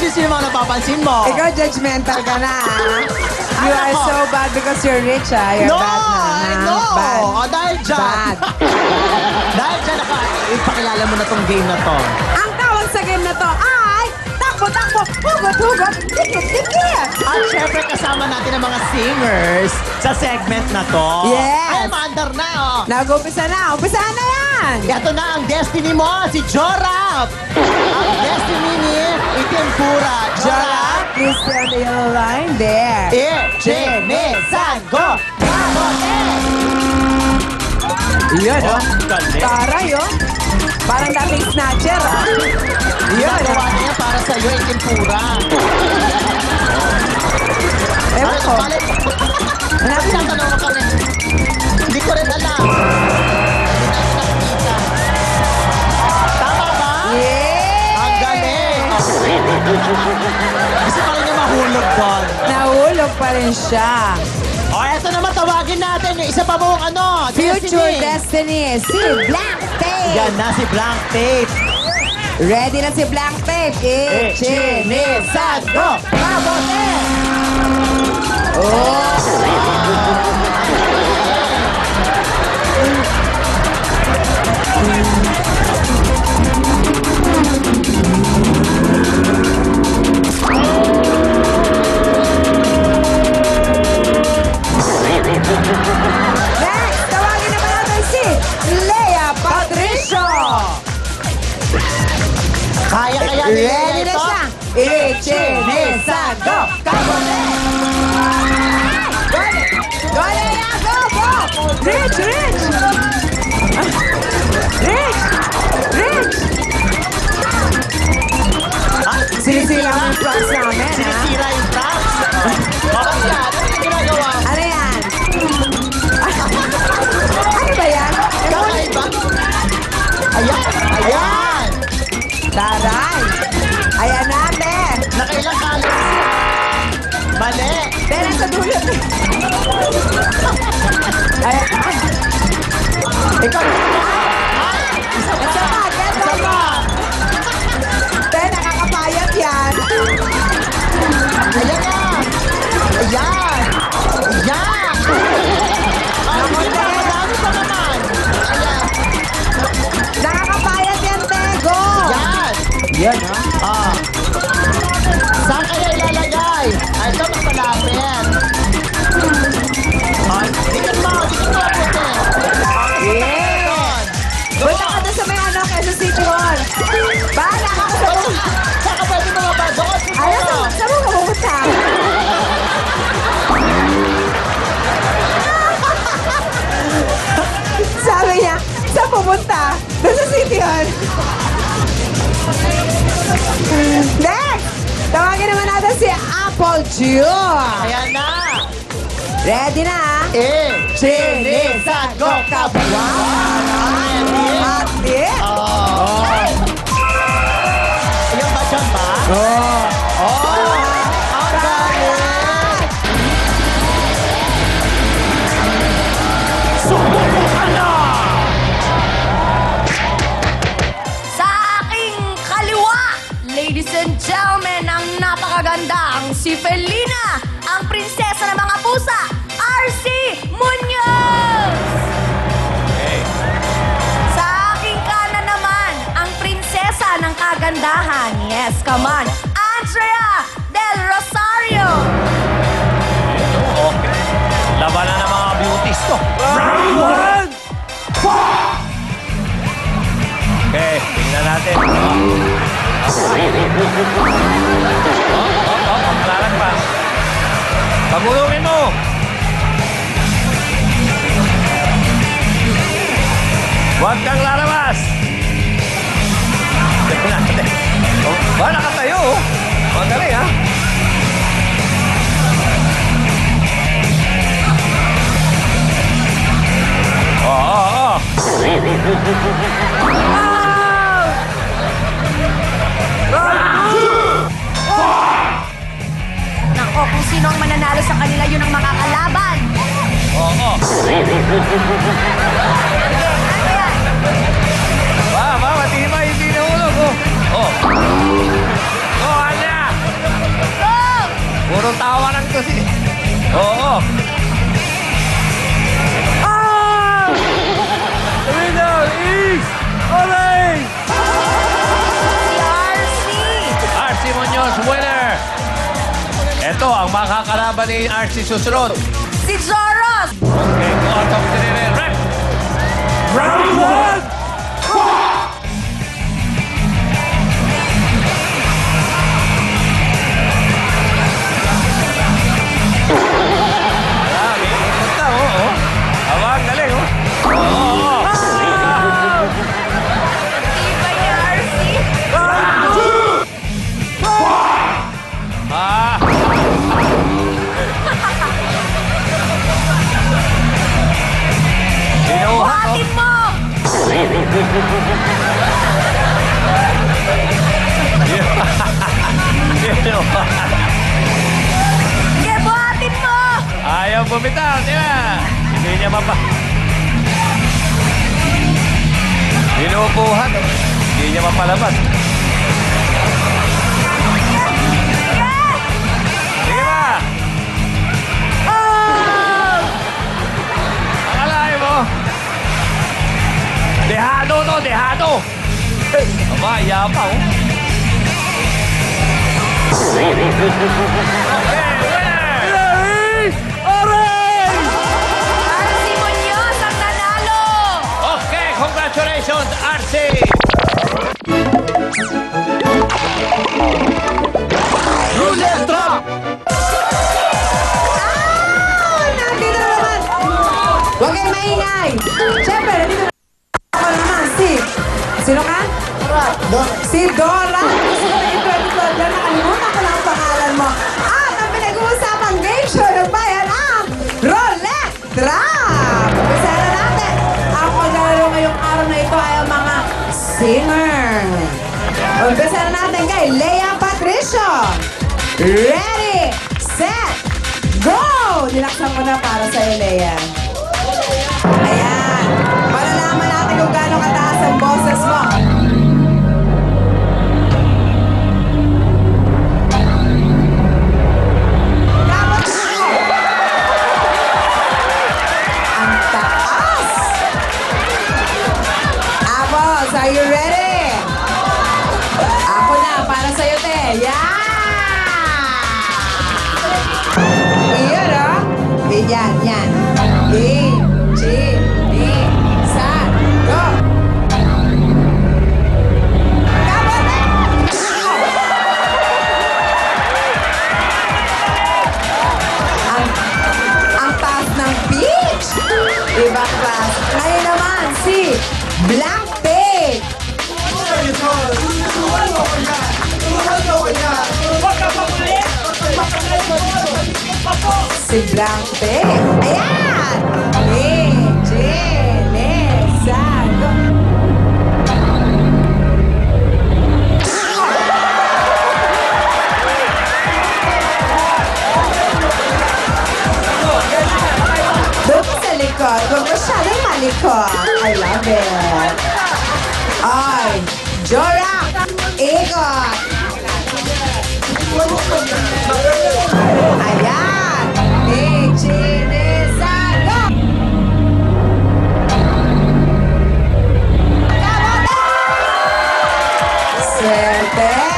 sino mga napapansin mo? Ikaw, judgmental ka na, ha? You are so bad because you're rich, ha? You're No! bad na, ha? No! Bad. O, dahil dyan. Bad. Dahil dyan, ipakilala mo na tong game na to. Ang tawag sa game na to ay takbo-takbo, hugot-hugot, tikit-tikit. At syempre kasama natin ang mga singers sa segment na to. Yes. Ay, maandar na, oh. Nag-umpisa na. Umpisahan na yan. Ito na ang destiny mo, si Jorap. Ang destiny ni Itempura. Jorap, please stay on the yellow line. There. Echenisan, go! Yun, oh. Galing. Taray, oh. Parang dating snatcher, ah. Yun, Ginagawa oh. niya para sa iyo, Itempura. Ewan ko. Hanapin natin mo kami. Hindi ko rin alam. Hindi natin nakikita. Tama ba? Yeah! Ang galing. Gusto pa rin niya mahulog doon. Nahulog pa rin siya. O, eto naman, tawagin natin yung isa pa mong Future Destiny. Destiny, si Blank Tape. Yan na si Blank Tape. Ready na si Blank Tape. Echenisan, go! Mabote! Oh! Next, tawagin naman natin si Lea Patricio. Kaya ni Lea Ready na ito? siya. Echenisan, go! Kabote! Go, Lea! Go, go! Rich, Rich! Rich! Rich! Sinisira mo yung props namin, ha? Sinisira yung props. Bakit yan? Ano yung ginagawa? Ano yan? Ano ba yan? Kakaiba? Ayan! Ayan! Taray! Ayan natin! Nakailang calories? Mali! Tena sa dulo. Ayan. Ikaw. Isa pa! Isa pa, get Isa one pa! more. Tena, nakakapayat yan. Ayan na! Ayan! Ayan! Ang ganda, madami pa naman! Ayan! Nakakapayat yan, Tego. Yan! Yan, ha? Ah. Saan kaya ilalagay? Ay, ito mas malapit. Ay, dikan mo puti. Yeah. Punta ka doon sa may ano, Quezon City Hall. Bahala ka sa buong. Saan ka pwede bumaba? Doon Ayaw, siguro. saan mo ka pupunta? Sabi niya, saan pupunta? Doon sa City Hall. Next! Tawagin naman natin si Apple June. Ayan na. Ready na, ha? Chinisan, go, kabwa. Ate? Oh. Ayan ba dyan ba? Oh. Oh. Ang galing. Subukan ka na. Sa aking kaliwa, ladies and gentlemen, ang napakagandang si Felina, ang prinsesa ng mga pusa, RC Munoz! Sa aking kanan naman, ang prinsesa ng kagandahan, yes, come on, Andrea Del Rosario! Okay. Labanan ng mga beauties to. Round one. Okay, tingnan natin. Lalagpas. Pagulungin mo. Huwag kang lalabas. Tingnan natin. Oh, wala ka tayo. Magaling, ha? Oo. Nako, kung sino ang mananalo sa kanila, yun ang makakalaban. Oo. Sige, ano yan? Matibay, hindi nahulog. Oh. Oh, Anya. Puro tawa lang to si... Oo. The winner is Orange! Si RC. RC Muñoz, winner. Ito ang makakalaban ni RC susunod. Si Joros. Okay, go out of the rep. Round 1! Grabe, ikot na, oo. Aba, ang galing, oh. Oo. Iba ni RC. Ah. Binuhat, oh. Buhatin mo. Binuhat. Sige, buhatin mo. Ayaw bumitaw, di ba? Hindi niya mapa... Binubuhat, oh. Hindi niya mapalabas. Sige ba? Akalain mo. Dehado to, dehado. Aba, yapa, oh. Okay, winner! Orange! RC Muñoz ang nanalo. Okay, congratulations, RC! Roulette drop! Nandito na naman. Huwag kayong maingay. Siyempre, nandito na ako naman si... Sino ka? Si Dora. Kasi kung naging 2012 lang, nakalimutan ko lang ang pangalan mo. At ang pinag-uusapang game show ng bayan ang Roulette Drop. Umpisa na natin. Ang paglalaro ngayong araw na ito ay ang mga singer. Umpisa na natin kay Lea Patricio. Ready, set, go! Nilaksan ko na para sa'yo, Lea. Ayan. Malalaman natin kung gaano kataas ang boses mo. Tapos, ang taas! Tapos, are you ready? Ako na, para sa'yo, te. Yan! Iyan, ah. Yan, yan. San, go! Kapatid! Ang taas ng beach! Ibang class. Ngayon naman, si Blackpink! Si Blackpink. Ayan! Lisa, go! Doon ka sa likod. Huwag masyadong malikot. I love it. Ay, Jorak! Ikot! Ayan! Lisa, go! Kabata! Swerte!